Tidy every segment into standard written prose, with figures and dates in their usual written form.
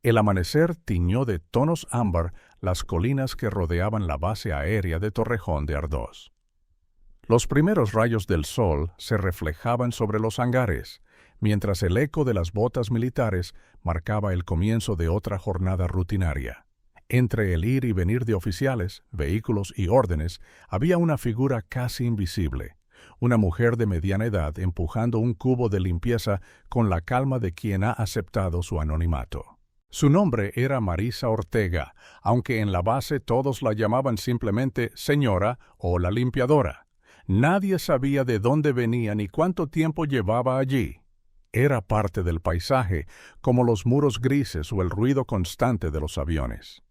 El amanecer tiñó de tonos ámbar las colinas que rodeaban la base aérea de Torrejón de Ardoz. Los primeros rayos del sol se reflejaban sobre los hangares, mientras el eco de las botas militares marcaba el comienzo de otra jornada rutinaria. Entre el ir y venir de oficiales, vehículos y órdenes, había una figura casi invisible, una mujer de mediana edad empujando un cubo de limpieza con la calma de quien ha aceptado su anonimato. Su nombre era Marisa Ortega, aunque en la base todos la llamaban simplemente señora o la limpiadora. Nadie sabía de dónde venía ni cuánto tiempo llevaba allí. Era parte del paisaje, como los muros grises o el ruido constante de los aviones.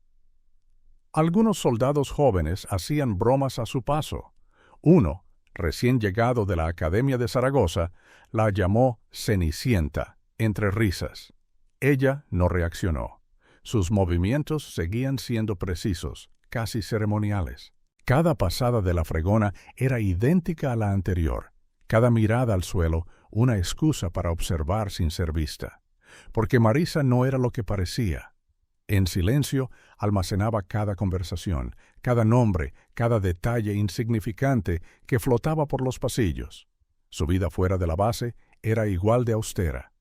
Algunos soldados jóvenes hacían bromas a su paso. Uno, recién llegado de la Academia de Zaragoza, la llamó Cenicienta, entre risas. Ella no reaccionó. Sus movimientos seguían siendo precisos, casi ceremoniales. Cada pasada de la fregona era idéntica a la anterior. Cada mirada al suelo, una excusa para observar sin ser vista. Porque Marisa no era lo que parecía. En silencio, almacenaba cada conversación, cada nombre, cada detalle insignificante que flotaba por los pasillos. Su vida fuera de la base era igual de austera.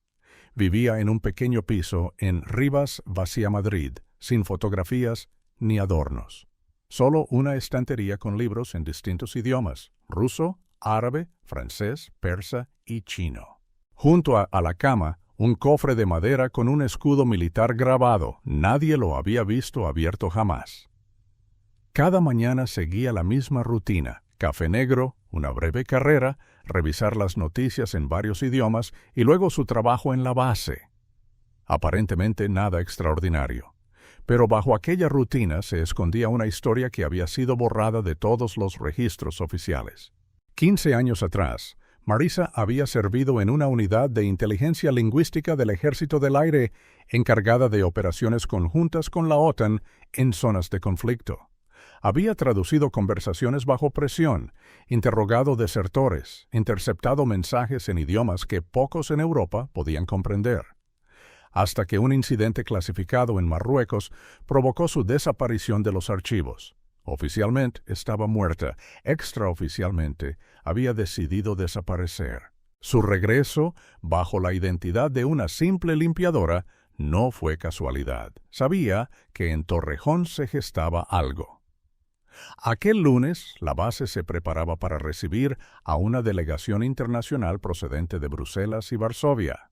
Vivía en un pequeño piso en Rivas Vacía Madrid, sin fotografías ni adornos. Solo una estantería con libros en distintos idiomas: ruso, árabe, francés, persa y chino. Junto a la cama, un cofre de madera con un escudo militar grabado. Nadie lo había visto abierto jamás. Cada mañana seguía la misma rutina: café negro, una breve carrera, revisar las noticias en varios idiomas y luego su trabajo en la base. Aparentemente nada extraordinario. Pero bajo aquella rutina se escondía una historia que había sido borrada de todos los registros oficiales. 15 años atrás, Marisa había servido en una unidad de inteligencia lingüística del Ejército del Aire encargada de operaciones conjuntas con la OTAN en zonas de conflicto. Había traducido conversaciones bajo presión, interrogado desertores, interceptado mensajes en idiomas que pocos en Europa podían comprender. Hasta que un incidente clasificado en Marruecos provocó su desaparición de los archivos. Oficialmente estaba muerta, extraoficialmente había decidido desaparecer. Su regreso, bajo la identidad de una simple limpiadora, no fue casualidad. Sabía que en Torrejón se gestaba algo. Aquel lunes, la base se preparaba para recibir a una delegación internacional procedente de Bruselas y Varsovia.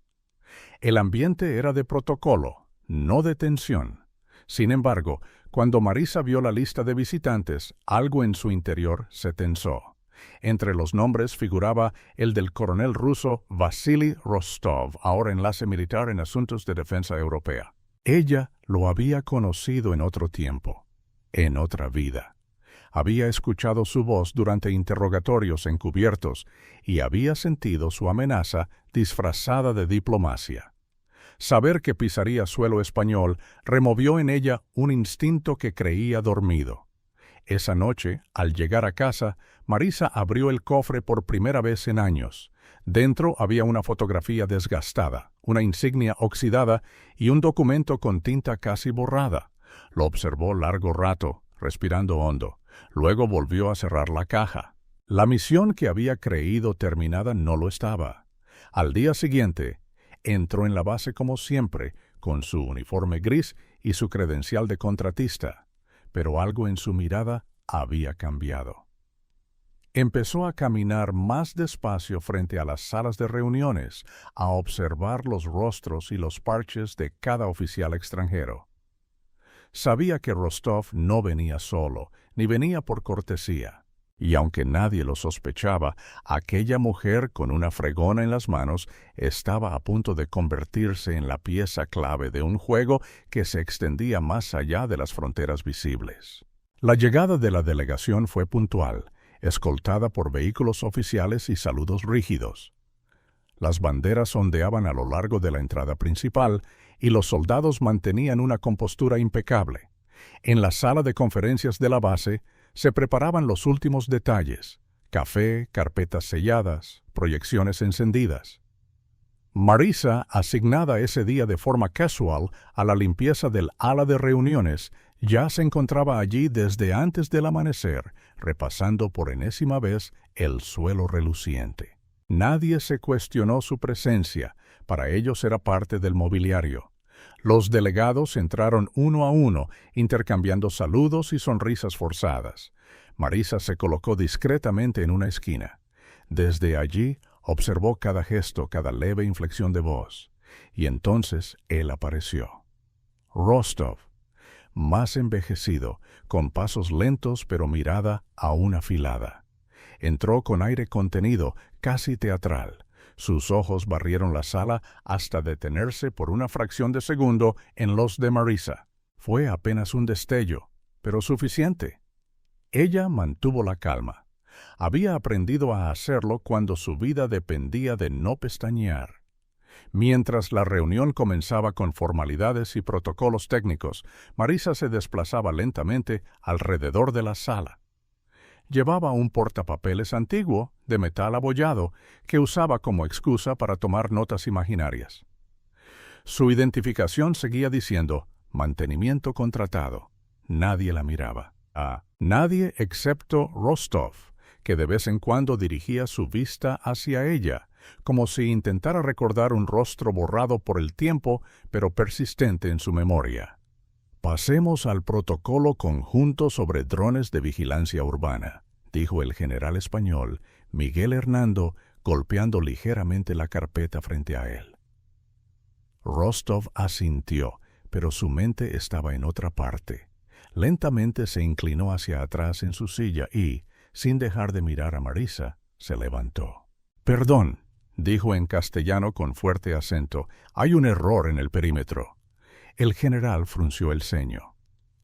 El ambiente era de protocolo, no de tensión. Sin embargo, cuando Marisa vio la lista de visitantes, algo en su interior se tensó. Entre los nombres figuraba el del coronel ruso Vasily Rostov, ahora enlace militar en asuntos de defensa europea. Ella lo había conocido en otro tiempo, en otra vida. Había escuchado su voz durante interrogatorios encubiertos y había sentido su amenaza disfrazada de diplomacia. Saber que pisaría suelo español removió en ella un instinto que creía dormido. Esa noche, al llegar a casa, Marisa abrió el cofre por primera vez en años. Dentro había una fotografía desgastada, una insignia oxidada y un documento con tinta casi borrada. Lo observó largo rato, respirando hondo. Luego volvió a cerrar la caja. La misión que había creído terminada no lo estaba. Al día siguiente, entró en la base como siempre, con su uniforme gris y su credencial de contratista, pero algo en su mirada había cambiado. Empezó a caminar más despacio frente a las salas de reuniones, a observar los rostros y los parches de cada oficial extranjero. Sabía que Rostov no venía solo, ni venía por cortesía. Y aunque nadie lo sospechaba, aquella mujer con una fregona en las manos estaba a punto de convertirse en la pieza clave de un juego que se extendía más allá de las fronteras visibles. La llegada de la delegación fue puntual, escoltada por vehículos oficiales y saludos rígidos. Las banderas ondeaban a lo largo de la entrada principal y los soldados mantenían una compostura impecable. En la sala de conferencias de la base se preparaban los últimos detalles: café, carpetas selladas, proyecciones encendidas. Marisa, asignada ese día de forma casual a la limpieza del ala de reuniones, ya se encontraba allí desde antes del amanecer, repasando por enésima vez el suelo reluciente. Nadie se cuestionó su presencia, para ellos era parte del mobiliario. Los delegados entraron uno a uno, intercambiando saludos y sonrisas forzadas. Marisa se colocó discretamente en una esquina. Desde allí observó cada gesto, cada leve inflexión de voz. Y entonces él apareció. Rostov, más envejecido, con pasos lentos pero mirada aún afilada. Entró con aire contenido, casi teatral. Sus ojos barrieron la sala hasta detenerse por una fracción de segundo en los de Marisa. Fue apenas un destello, pero suficiente. Ella mantuvo la calma. Había aprendido a hacerlo cuando su vida dependía de no pestañear. Mientras la reunión comenzaba con formalidades y protocolos técnicos, Marisa se desplazaba lentamente alrededor de la sala. Llevaba un portapapeles antiguo, de metal abollado, que usaba como excusa para tomar notas imaginarias. Su identificación seguía diciendo, mantenimiento contratado. Nadie la miraba. Nadie excepto Rostov, que de vez en cuando dirigía su vista hacia ella, como si intentara recordar un rostro borrado por el tiempo, pero persistente en su memoria. Pasemos al protocolo conjunto sobre drones de vigilancia urbana, dijo el general español, Miguel Hernando, golpeando ligeramente la carpeta frente a él. Rostov asintió, pero su mente estaba en otra parte. Lentamente se inclinó hacia atrás en su silla y, sin dejar de mirar a Marisa, se levantó. «Perdón», dijo en castellano con fuerte acento, «hay un error en el perímetro». El general frunció el ceño.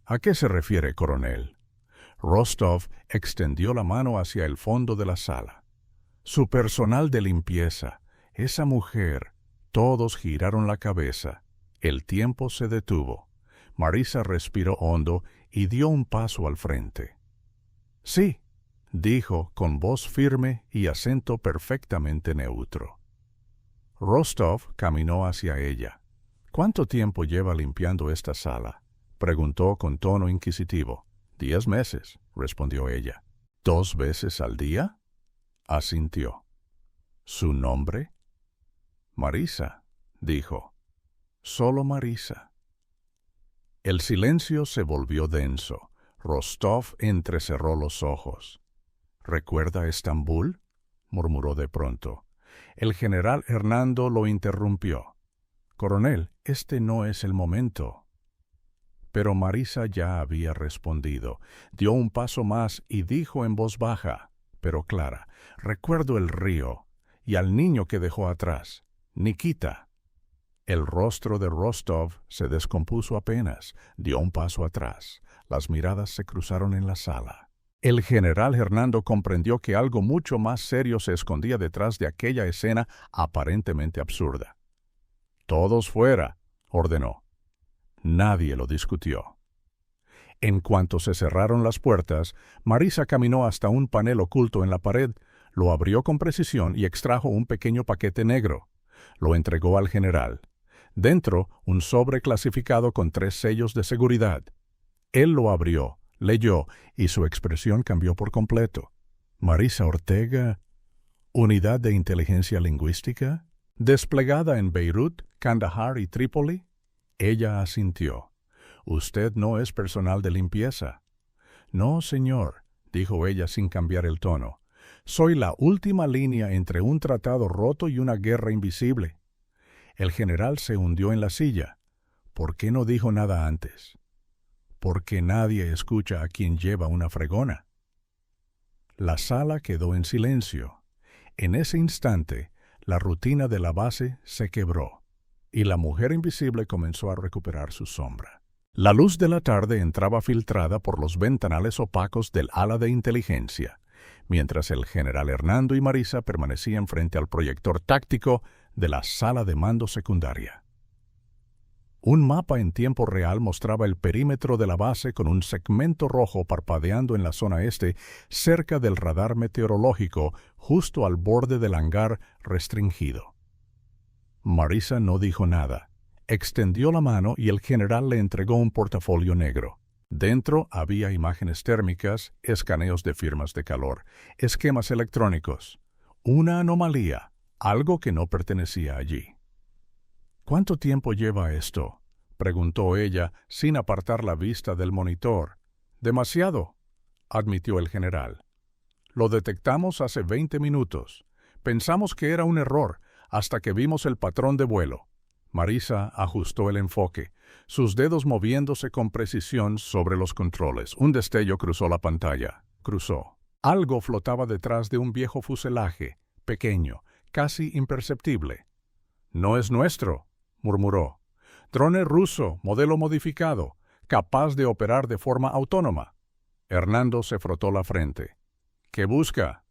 «¿A qué se refiere, coronel?» Rostov extendió la mano hacia el fondo de la sala. «Su personal de limpieza, esa mujer». Todos giraron la cabeza. El tiempo se detuvo. Marisa respiró hondo y dio un paso al frente. «Sí», dijo con voz firme y acento perfectamente neutro. Rostov caminó hacia ella. «¿Cuánto tiempo lleva limpiando esta sala?», preguntó con tono inquisitivo. «10 meses», respondió ella. «¿2 veces al día?», asintió. «¿Su nombre?». «Marisa», dijo. «Solo Marisa». El silencio se volvió denso. Rostov entrecerró los ojos. «¿Recuerda Estambul?», murmuró de pronto. El general Hernando lo interrumpió. «Coronel, este no es el momento». Pero Marisa ya había respondido. Dio un paso más y dijo en voz baja, pero clara, «Recuerdo el río y al niño que dejó atrás, Nikita». El rostro de Rostov se descompuso apenas. Dio un paso atrás. Las miradas se cruzaron en la sala. El general Hernando comprendió que algo mucho más serio se escondía detrás de aquella escena aparentemente absurda. «Todos fuera», ordenó. Nadie lo discutió. En cuanto se cerraron las puertas, Marisa caminó hasta un panel oculto en la pared, lo abrió con precisión y extrajo un pequeño paquete negro. Lo entregó al general. Dentro, un sobre clasificado con 3 sellos de seguridad. Él lo abrió, leyó, y su expresión cambió por completo. «Marisa Ortega, Unidad de Inteligencia Lingüística, desplegada en Beirut, Kandahar y Trípoli». Ella asintió. «¿Usted no es personal de limpieza?» «No, señor», dijo ella sin cambiar el tono. «Soy la última línea entre un tratado roto y una guerra invisible». El general se hundió en la silla. ¿Por qué no dijo nada antes? «Porque nadie escucha a quien lleva una fregona». La sala quedó en silencio. En ese instante, la rutina de la base se quebró, y la mujer invisible comenzó a recuperar su sombra. La luz de la tarde entraba filtrada por los ventanales opacos del ala de inteligencia, mientras el general Hernando y Marisa permanecían frente al proyector táctico de la sala de mando secundaria. Un mapa en tiempo real mostraba el perímetro de la base con un segmento rojo parpadeando en la zona este, cerca del radar meteorológico, justo al borde del hangar restringido. Marisa no dijo nada. Extendió la mano y el general le entregó un portafolio negro. Dentro había imágenes térmicas, escaneos de firmas de calor, esquemas electrónicos. Una anomalía, algo que no pertenecía allí. ¿Cuánto tiempo lleva esto?, preguntó ella sin apartar la vista del monitor. Demasiado, admitió el general. Lo detectamos hace 20 minutos. Pensamos que era un error hasta que vimos el patrón de vuelo. Marisa ajustó el enfoque, sus dedos moviéndose con precisión sobre los controles. Un destello cruzó la pantalla. Cruzó. Algo flotaba detrás de un viejo fuselaje, pequeño, casi imperceptible. «No es nuestro», murmuró. «Drone ruso, modelo modificado, capaz de operar de forma autónoma». Hernando se frotó la frente. «¿Qué busca?»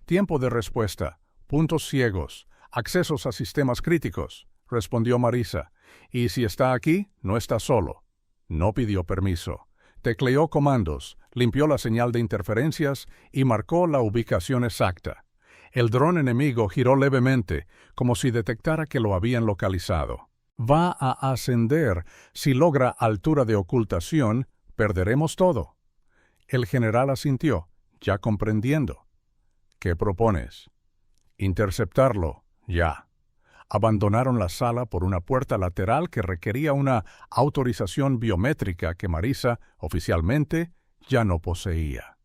«Tiempo de respuesta, puntos ciegos, accesos a sistemas críticos», respondió Marisa. «Y si está aquí, no está solo». No pidió permiso. Tecleó comandos, limpió la señal de interferencias y marcó la ubicación exacta. El dron enemigo giró levemente, como si detectara que lo habían localizado. «Va a ascender. Si logra altura de ocultación, perderemos todo». El general asintió, ya comprendiendo. «¿Qué propones?» «Interceptarlo, ya». Abandonaron la sala por una puerta lateral que requería una autorización biométrica que Marisa, oficialmente, ya no poseía.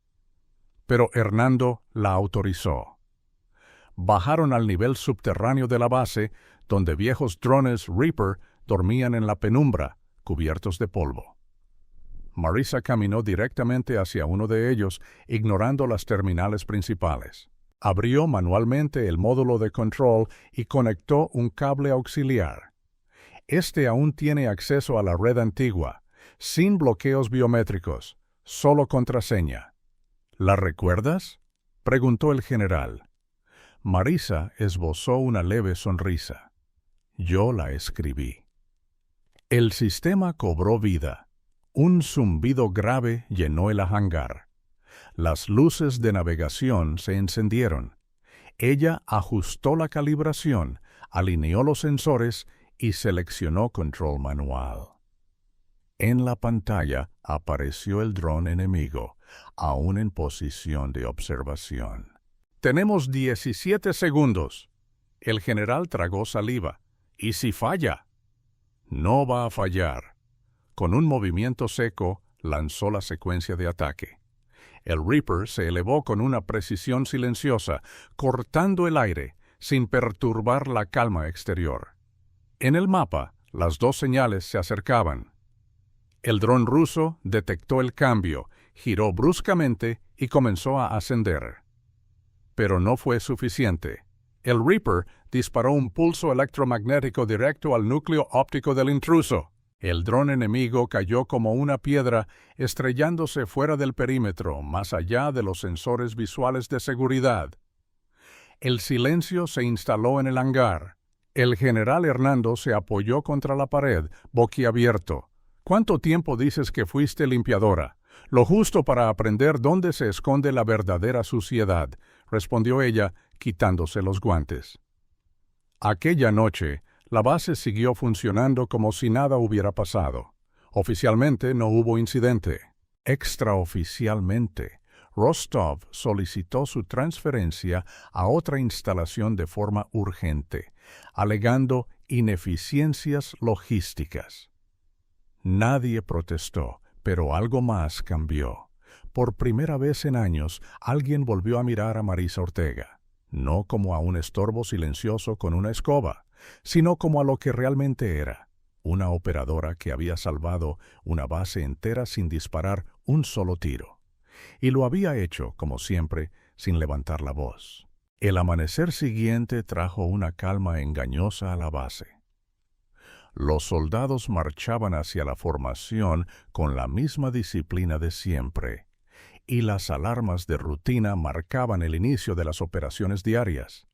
Pero Hernando la autorizó. Bajaron al nivel subterráneo de la base, donde viejos drones Reaper dormían en la penumbra, cubiertos de polvo. Marisa caminó directamente hacia uno de ellos, ignorando las terminales principales. Abrió manualmente el módulo de control y conectó un cable auxiliar. Este aún tiene acceso a la red antigua, sin bloqueos biométricos, solo contraseña. ¿La recuerdas?, preguntó el general. Marisa esbozó una leve sonrisa. Yo la escribí. El sistema cobró vida. Un zumbido grave llenó el hangar. Las luces de navegación se encendieron. Ella ajustó la calibración, alineó los sensores y seleccionó control manual. En la pantalla apareció el dron enemigo, aún en posición de observación. «Tenemos 17 segundos». El general tragó saliva. «¿Y si falla?» «No va a fallar». Con un movimiento seco, lanzó la secuencia de ataque. El Reaper se elevó con una precisión silenciosa, cortando el aire, sin perturbar la calma exterior. En el mapa, las dos señales se acercaban. El dron ruso detectó el cambio, giró bruscamente y comenzó a ascender. Pero no fue suficiente. El Reaper disparó un pulso electromagnético directo al núcleo óptico del intruso. El dron enemigo cayó como una piedra, estrellándose fuera del perímetro, más allá de los sensores visuales de seguridad. El silencio se instaló en el hangar. El general Hernando se apoyó contra la pared, boquiabierto. «¿Cuánto tiempo dices que fuiste limpiadora?» «Lo justo para aprender dónde se esconde la verdadera suciedad», respondió ella, quitándose los guantes. Aquella noche, la base siguió funcionando como si nada hubiera pasado. Oficialmente no hubo incidente. Extraoficialmente, Rostov solicitó su transferencia a otra instalación de forma urgente, alegando ineficiencias logísticas. Nadie protestó, pero algo más cambió. Por primera vez en años, alguien volvió a mirar a Marisa Ortega, no como a un estorbo silencioso con una escoba, sino como a lo que realmente era, una operadora que había salvado una base entera sin disparar un solo tiro. Y lo había hecho, como siempre, sin levantar la voz. El amanecer siguiente trajo una calma engañosa a la base. Los soldados marchaban hacia la formación con la misma disciplina de siempre, y las alarmas de rutina marcaban el inicio de las operaciones diarias.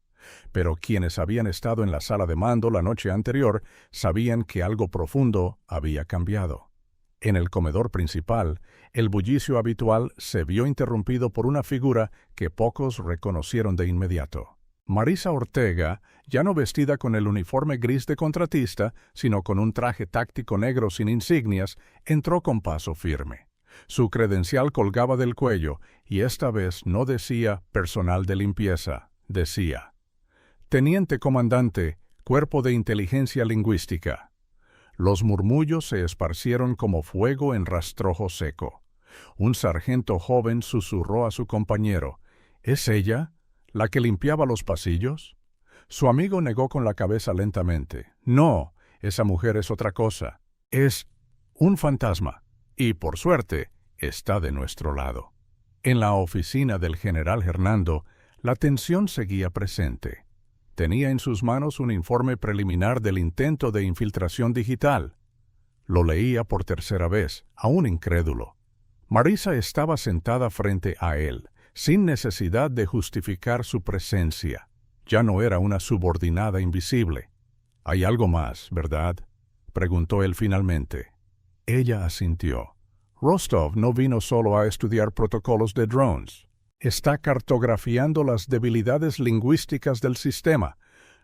Pero quienes habían estado en la sala de mando la noche anterior sabían que algo profundo había cambiado. En el comedor principal, el bullicio habitual se vio interrumpido por una figura que pocos reconocieron de inmediato. Marisa Ortega, ya no vestida con el uniforme gris de contratista, sino con un traje táctico negro sin insignias, entró con paso firme. Su credencial colgaba del cuello, y esta vez no decía personal de limpieza, decía Teniente Comandante, Cuerpo de Inteligencia Lingüística. Los murmullos se esparcieron como fuego en rastrojo seco. Un sargento joven susurró a su compañero, ¿Es ella la que limpiaba los pasillos? Su amigo negó con la cabeza lentamente. No, esa mujer es otra cosa. Es un fantasma. Y, por suerte, está de nuestro lado. En la oficina del general Hernando, la tensión seguía presente. Tenía en sus manos un informe preliminar del intento de infiltración digital. Lo leía por tercera vez, aún incrédulo. Marisa estaba sentada frente a él, sin necesidad de justificar su presencia. Ya no era una subordinada invisible. «Hay algo más, ¿verdad?», preguntó él finalmente. Ella asintió. Rostov no vino solo a estudiar protocolos de drones. Está cartografiando las debilidades lingüísticas del sistema.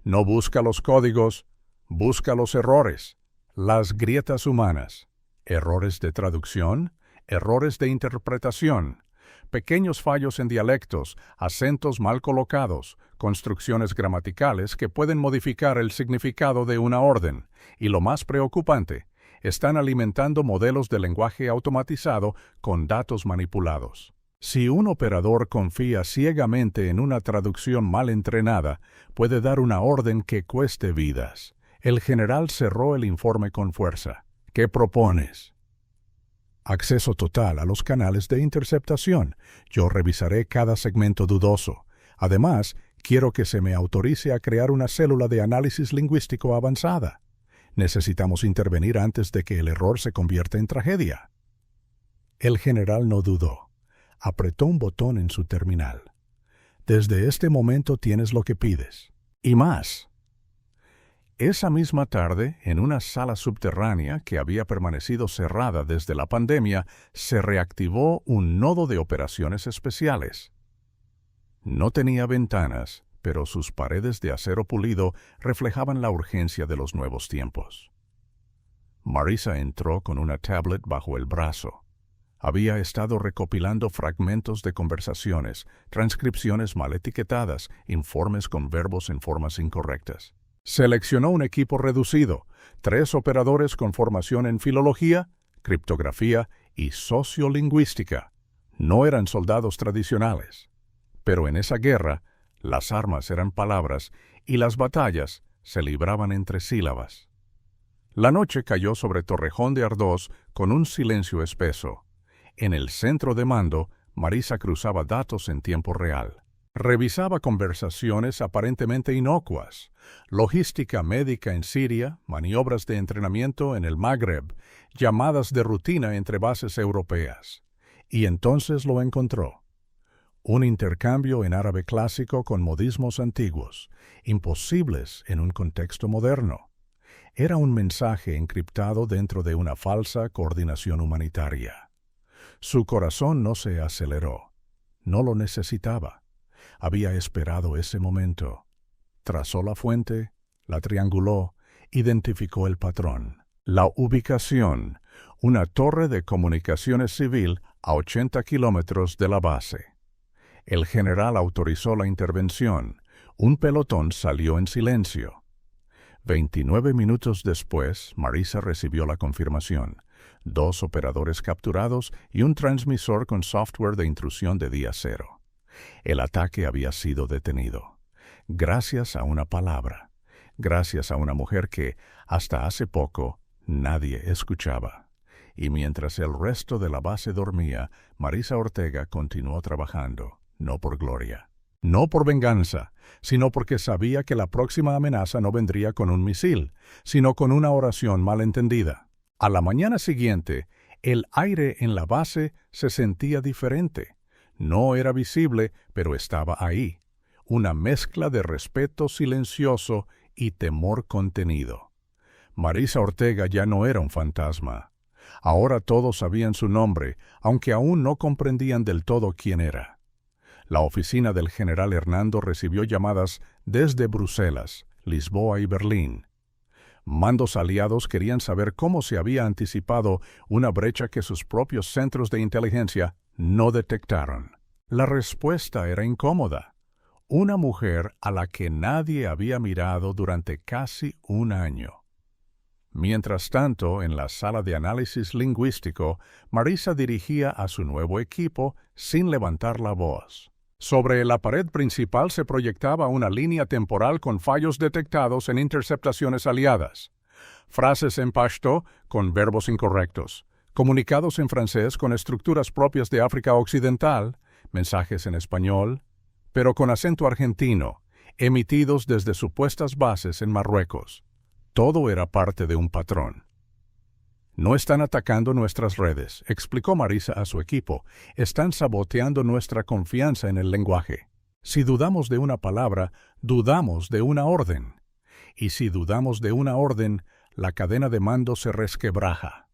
No busca los códigos, busca los errores, las grietas humanas. Errores de traducción, errores de interpretación, pequeños fallos en dialectos, acentos mal colocados, construcciones gramaticales que pueden modificar el significado de una orden. Y lo más preocupante, están alimentando modelos de lenguaje automatizado con datos manipulados. Si un operador confía ciegamente en una traducción mal entrenada, puede dar una orden que cueste vidas. El general cerró el informe con fuerza. ¿Qué propones? Acceso total a los canales de interceptación. Yo revisaré cada segmento dudoso. Además, quiero que se me autorice a crear una célula de análisis lingüístico avanzada. Necesitamos intervenir antes de que el error se convierta en tragedia. El general no dudó. Apretó un botón en su terminal. Desde este momento tienes lo que pides. Y más. Esa misma tarde, en una sala subterránea que había permanecido cerrada desde la pandemia, se reactivó un nodo de operaciones especiales. No tenía ventanas, pero sus paredes de acero pulido reflejaban la urgencia de los nuevos tiempos. Marisa entró con una tablet bajo el brazo. Había estado recopilando fragmentos de conversaciones, transcripciones mal etiquetadas, informes con verbos en formas incorrectas. Seleccionó un equipo reducido, 3 operadores con formación en filología, criptografía y sociolingüística. No eran soldados tradicionales. Pero en esa guerra, las armas eran palabras y las batallas se libraban entre sílabas. La noche cayó sobre Torrejón de Ardoz con un silencio espeso. En el centro de mando, Marisa cruzaba datos en tiempo real. Revisaba conversaciones aparentemente inocuas, logística médica en Siria, maniobras de entrenamiento en el Magreb, llamadas de rutina entre bases europeas. Y entonces lo encontró. Un intercambio en árabe clásico con modismos antiguos, imposibles en un contexto moderno. Era un mensaje encriptado dentro de una falsa coordinación humanitaria. Su corazón no se aceleró. No lo necesitaba. Había esperado ese momento. Trazó la fuente, la trianguló, identificó el patrón. La ubicación, una torre de comunicaciones civil a 80 kilómetros de la base. El general autorizó la intervención. Un pelotón salió en silencio. 29 minutos después, Marisa recibió la confirmación. 2 operadores capturados y un transmisor con software de intrusión de día cero. El ataque había sido detenido. Gracias a una palabra. Gracias a una mujer que, hasta hace poco, nadie escuchaba. Y mientras el resto de la base dormía, Marisa Ortega continuó trabajando, no por gloria. No por venganza, sino porque sabía que la próxima amenaza no vendría con un misil, sino con una oración mal entendida. A la mañana siguiente, el aire en la base se sentía diferente. No era visible, pero estaba ahí. Una mezcla de respeto silencioso y temor contenido. Marisa Ortega ya no era un fantasma. Ahora todos sabían su nombre, aunque aún no comprendían del todo quién era. La oficina del general Hernando recibió llamadas desde Bruselas, Lisboa y Berlín. Mandos aliados querían saber cómo se había anticipado una brecha que sus propios centros de inteligencia no detectaron. La respuesta era incómoda. Una mujer a la que nadie había mirado durante casi un año. Mientras tanto, en la sala de análisis lingüístico, Marisa dirigía a su nuevo equipo sin levantar la voz. Sobre la pared principal se proyectaba una línea temporal con fallos detectados en interceptaciones aliadas, frases en pashto con verbos incorrectos, comunicados en francés con estructuras propias de África Occidental, mensajes en español, pero con acento argentino, emitidos desde supuestas bases en Marruecos. Todo era parte de un patrón. No están atacando nuestras redes, explicó Marisa a su equipo. Están saboteando nuestra confianza en el lenguaje. Si dudamos de una palabra, dudamos de una orden. Y si dudamos de una orden, la cadena de mando se resquebraja.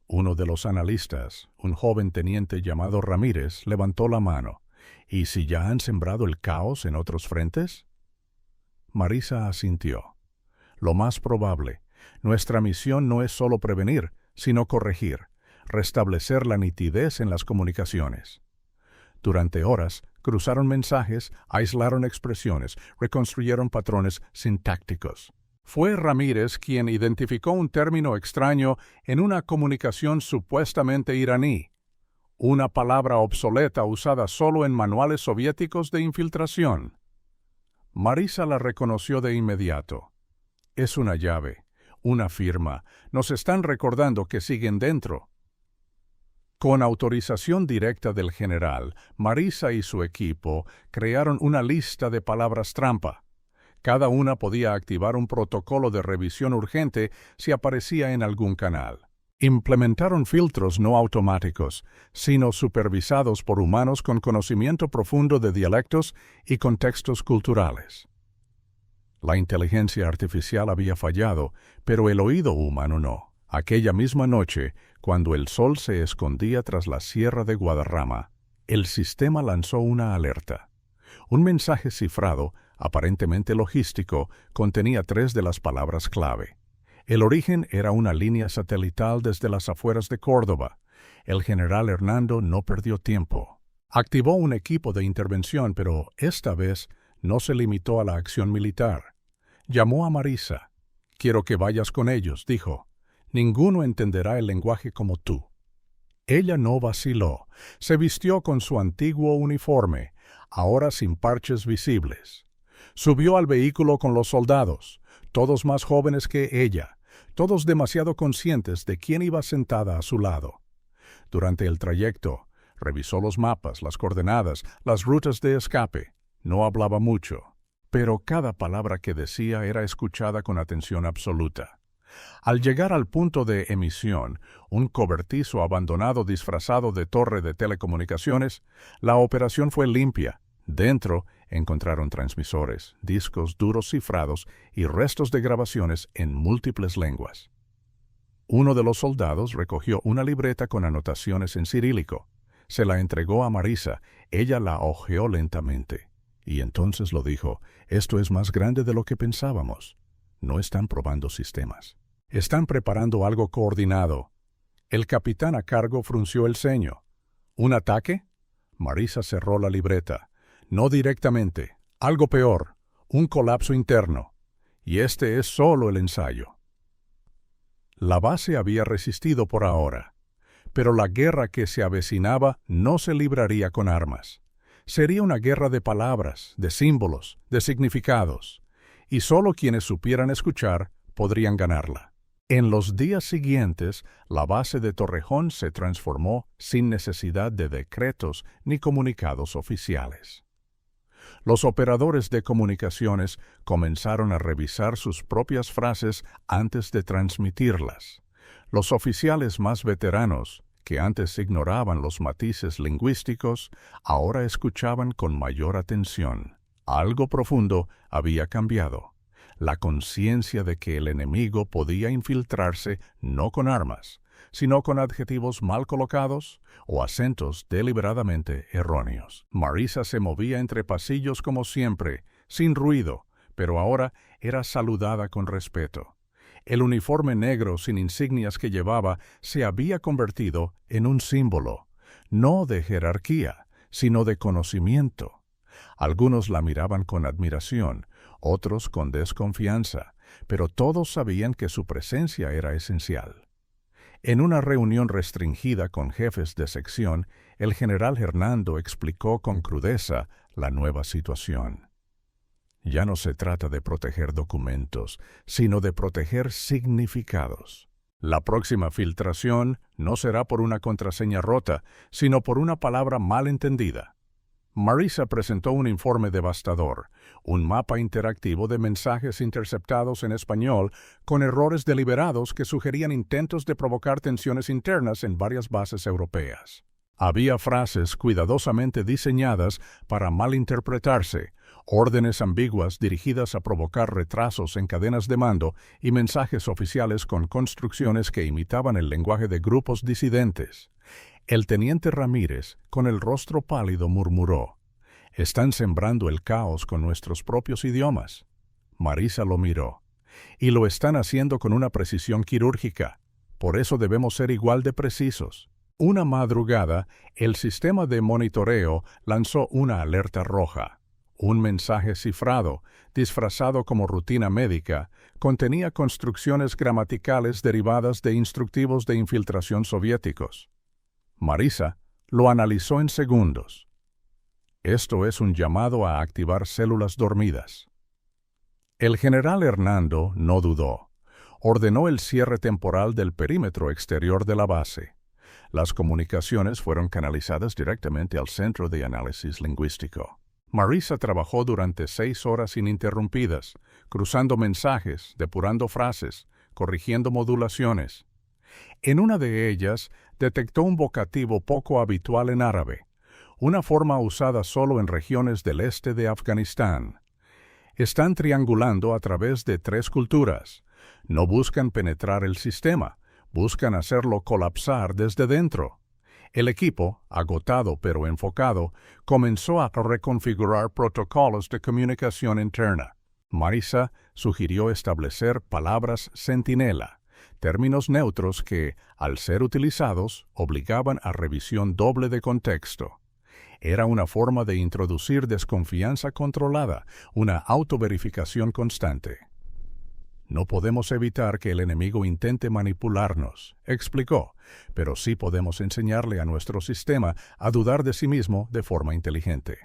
Uno de los analistas, un joven teniente llamado Ramírez, levantó la mano. ¿Y si ya han sembrado el caos en otros frentes? Marisa asintió. Lo más probable. Nuestra misión no es solo prevenir, sino corregir, restablecer la nitidez en las comunicaciones. Durante horas, cruzaron mensajes, aislaron expresiones, reconstruyeron patrones sintácticos. Fue Ramírez quien identificó un término extraño en una comunicación supuestamente iraní, una palabra obsoleta usada solo en manuales soviéticos de infiltración. Marisa la reconoció de inmediato. Es una llave. Una firma. Nos están recordando que siguen dentro. Con autorización directa del general, Marisa y su equipo crearon una lista de palabras trampa. Cada una podía activar un protocolo de revisión urgente si aparecía en algún canal. Implementaron filtros no automáticos, sino supervisados por humanos con conocimiento profundo de dialectos y contextos culturales. La inteligencia artificial había fallado, pero el oído humano no. Aquella misma noche, cuando el sol se escondía tras la sierra de Guadarrama, el sistema lanzó una alerta. Un mensaje cifrado, aparentemente logístico, contenía 3 de las palabras clave. El origen era una línea satelital desde las afueras de Córdoba. El general Hernando no perdió tiempo. Activó un equipo de intervención, pero esta vez no se limitó a la acción militar. Llamó a Marisa. «Quiero que vayas con ellos», dijo. «Ninguno entenderá el lenguaje como tú». Ella no vaciló. Se vistió con su antiguo uniforme, ahora sin parches visibles. Subió al vehículo con los soldados, todos más jóvenes que ella, todos demasiado conscientes de quién iba sentada a su lado. Durante el trayecto, revisó los mapas, las coordenadas, las rutas de escape. No hablaba mucho, pero cada palabra que decía era escuchada con atención absoluta. Al llegar al punto de emisión, un cobertizo abandonado disfrazado de torre de telecomunicaciones, la operación fue limpia. Dentro encontraron transmisores, discos duros cifrados y restos de grabaciones en múltiples lenguas. Uno de los soldados recogió una libreta con anotaciones en cirílico. Se la entregó a Marisa. Ella la hojeó lentamente. Y entonces lo dijo: «Esto es más grande de lo que pensábamos. No están probando sistemas. Están preparando algo coordinado». El capitán a cargo frunció el ceño. «¿Un ataque?» Marisa cerró la libreta. «No directamente. Algo peor. Un colapso interno. Y este es solo el ensayo». La base había resistido por ahora, pero la guerra que se avecinaba no se libraría con armas. Sería una guerra de palabras, de símbolos, de significados, y solo quienes supieran escuchar podrían ganarla. En los días siguientes, la base de Torrejón se transformó sin necesidad de decretos ni comunicados oficiales. Los operadores de comunicaciones comenzaron a revisar sus propias frases antes de transmitirlas. Los oficiales más veteranos, que antes ignoraban los matices lingüísticos, ahora escuchaban con mayor atención. Algo profundo había cambiado. La conciencia de que el enemigo podía infiltrarse no con armas, sino con adjetivos mal colocados o acentos deliberadamente erróneos. Marisa se movía entre pasillos como siempre, sin ruido, pero ahora era saludada con respeto. El uniforme negro sin insignias que llevaba se había convertido en un símbolo, no de jerarquía, sino de conocimiento. Algunos la miraban con admiración, otros con desconfianza, pero todos sabían que su presencia era esencial. En una reunión restringida con jefes de sección, el general Hernando explicó con crudeza la nueva situación. Ya no se trata de proteger documentos, sino de proteger significados. La próxima filtración no será por una contraseña rota, sino por una palabra mal entendida. Marisa presentó un informe devastador, un mapa interactivo de mensajes interceptados en español con errores deliberados que sugerían intentos de provocar tensiones internas en varias bases europeas. Había frases cuidadosamente diseñadas para malinterpretarse, órdenes ambiguas dirigidas a provocar retrasos en cadenas de mando y mensajes oficiales con construcciones que imitaban el lenguaje de grupos disidentes. El teniente Ramírez, con el rostro pálido, murmuró: «Están sembrando el caos con nuestros propios idiomas». Marisa lo miró. «Y lo están haciendo con una precisión quirúrgica. Por eso debemos ser igual de precisos». Una madrugada, el sistema de monitoreo lanzó una alerta roja. Un mensaje cifrado, disfrazado como rutina médica, contenía construcciones gramaticales derivadas de instructivos de infiltración soviéticos. Marisa lo analizó en segundos. Esto es un llamado a activar células dormidas. El general Hernando no dudó. Ordenó el cierre temporal del perímetro exterior de la base. Las comunicaciones fueron canalizadas directamente al Centro de Análisis Lingüístico. Marisa trabajó durante 6 horas ininterrumpidas, cruzando mensajes, depurando frases, corrigiendo modulaciones. En una de ellas, detectó un vocativo poco habitual en árabe, una forma usada solo en regiones del este de Afganistán. Están triangulando a través de 3 culturas. No buscan penetrar el sistema, buscan hacerlo colapsar desde dentro. El equipo, agotado pero enfocado, comenzó a reconfigurar protocolos de comunicación interna. Marisa sugirió establecer palabras centinela, términos neutros que, al ser utilizados, obligaban a revisión doble de contexto. Era una forma de introducir desconfianza controlada, una autoverificación constante. «No podemos evitar que el enemigo intente manipularnos», explicó, «pero sí podemos enseñarle a nuestro sistema a dudar de sí mismo de forma inteligente».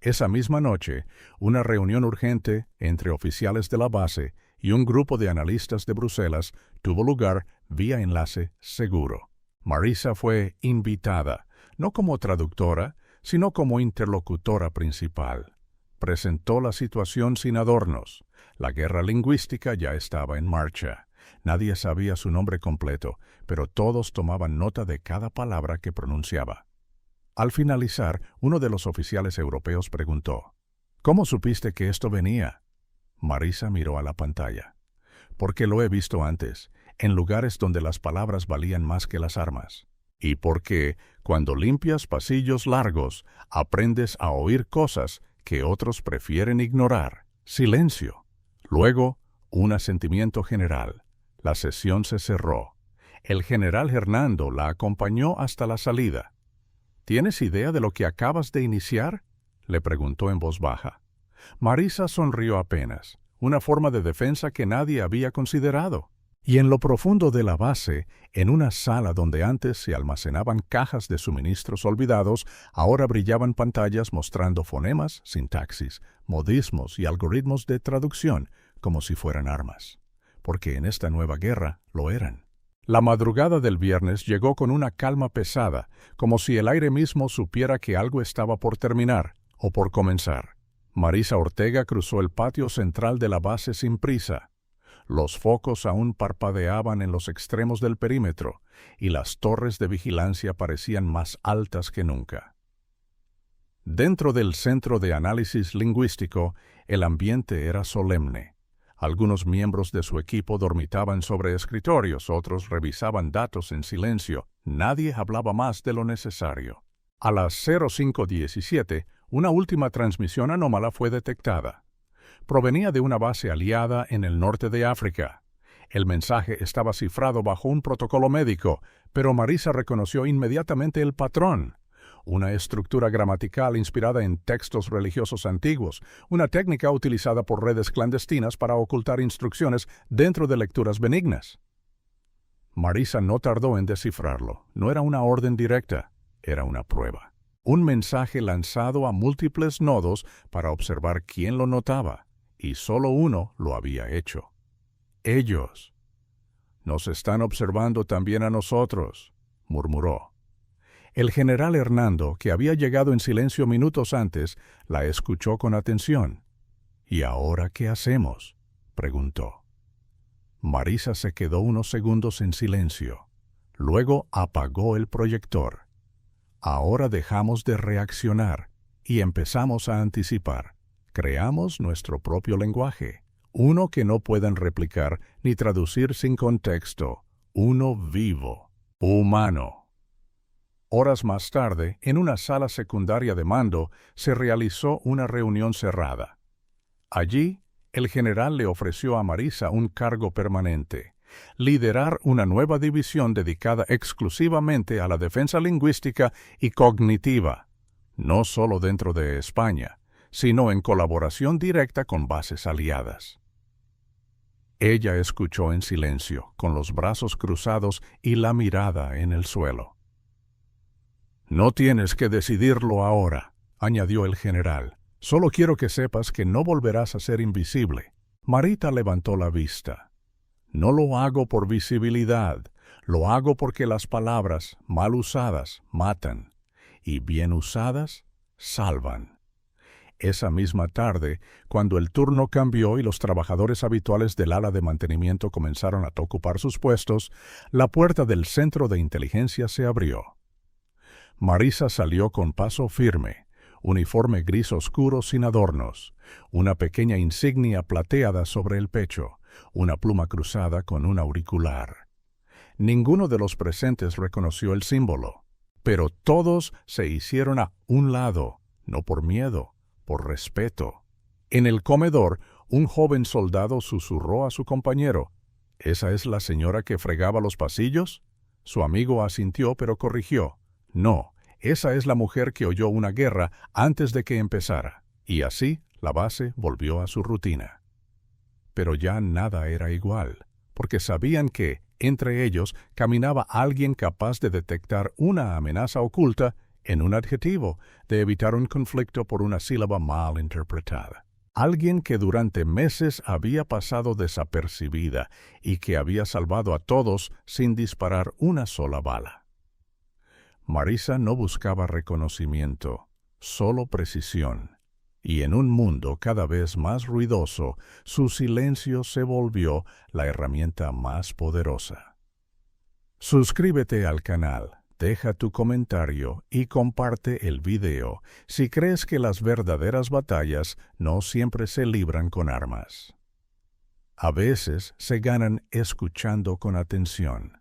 Esa misma noche, una reunión urgente entre oficiales de la base y un grupo de analistas de Bruselas tuvo lugar vía enlace seguro. Marisa fue invitada, no como traductora, sino como interlocutora principal. Presentó la situación sin adornos. La guerra lingüística ya estaba en marcha. Nadie sabía su nombre completo, pero todos tomaban nota de cada palabra que pronunciaba. Al finalizar, uno de los oficiales europeos preguntó: «¿Cómo supiste que esto venía?» Marisa miró a la pantalla. «Porque lo he visto antes, en lugares donde las palabras valían más que las armas. Y porque, cuando limpias pasillos largos, aprendes a oír cosas que otros prefieren ignorar. Silencio». Luego, un asentimiento general. La sesión se cerró. El general Hernando la acompañó hasta la salida. «¿Tienes idea de lo que acabas de iniciar?», le preguntó en voz baja. Marisa sonrió apenas, una forma de defensa que nadie había considerado. Y en lo profundo de la base, en una sala donde antes se almacenaban cajas de suministros olvidados, ahora brillaban pantallas mostrando fonemas, sintaxis, modismos y algoritmos de traducción, como si fueran armas. Porque en esta nueva guerra lo eran. La madrugada del viernes llegó con una calma pesada, como si el aire mismo supiera que algo estaba por terminar o por comenzar. Marisa Ortega cruzó el patio central de la base sin prisa. Los focos aún parpadeaban en los extremos del perímetro y las torres de vigilancia parecían más altas que nunca. Dentro del Centro de Análisis Lingüístico, el ambiente era solemne. Algunos miembros de su equipo dormitaban sobre escritorios, otros revisaban datos en silencio. Nadie hablaba más de lo necesario. A las 05:17, una última transmisión anómala fue detectada. Provenía de una base aliada en el norte de África. El mensaje estaba cifrado bajo un protocolo médico, pero Marisa reconoció inmediatamente el patrón. Una estructura gramatical inspirada en textos religiosos antiguos, una técnica utilizada por redes clandestinas para ocultar instrucciones dentro de lecturas benignas. Marisa no tardó en descifrarlo. No era una orden directa, era una prueba. Un mensaje lanzado a múltiples nodos para observar quién lo notaba, y solo uno lo había hecho. Ellos. Nos están observando también a nosotros, murmuró. El general Hernando, que había llegado en silencio minutos antes, la escuchó con atención. ¿Y ahora qué hacemos?, preguntó. Marisa se quedó unos segundos en silencio. Luego apagó el proyector. Ahora dejamos de reaccionar y empezamos a anticipar. Creamos nuestro propio lenguaje, uno que no puedan replicar ni traducir sin contexto, uno vivo, humano. Horas más tarde, en una sala secundaria de mando, se realizó una reunión cerrada. Allí, el general le ofreció a Marisa un cargo permanente: liderar una nueva división dedicada exclusivamente a la defensa lingüística y cognitiva, no solo dentro de España, sino en colaboración directa con bases aliadas. Ella escuchó en silencio, con los brazos cruzados y la mirada en el suelo. «No tienes que decidirlo ahora», añadió el general. «Solo quiero que sepas que no volverás a ser invisible». Marita levantó la vista. «No lo hago por visibilidad, lo hago porque las palabras, mal usadas, matan, y bien usadas, salvan». Esa misma tarde, cuando el turno cambió y los trabajadores habituales del ala de mantenimiento comenzaron a ocupar sus puestos, la puerta del centro de inteligencia se abrió. Marisa salió con paso firme, uniforme gris oscuro sin adornos, una pequeña insignia plateada sobre el pecho, una pluma cruzada con un auricular. Ninguno de los presentes reconoció el símbolo, pero todos se hicieron a un lado, no por miedo, por respeto. En el comedor, un joven soldado susurró a su compañero: «¿Esa es la señora que fregaba los pasillos?». Su amigo asintió, pero corrigió: «No, esa es la mujer que oyó una guerra antes de que empezara». Y así, la base volvió a su rutina. Pero ya nada era igual, porque sabían que, entre ellos, caminaba alguien capaz de detectar una amenaza oculta en un adjetivo, de evitar un conflicto por una sílaba mal interpretada. Alguien que durante meses había pasado desapercibida y que había salvado a todos sin disparar una sola bala. Marisa no buscaba reconocimiento, solo precisión. Y en un mundo cada vez más ruidoso, su silencio se volvió la herramienta más poderosa. Suscríbete al canal. Deja tu comentario y comparte el video si crees que las verdaderas batallas no siempre se libran con armas. A veces se ganan escuchando con atención.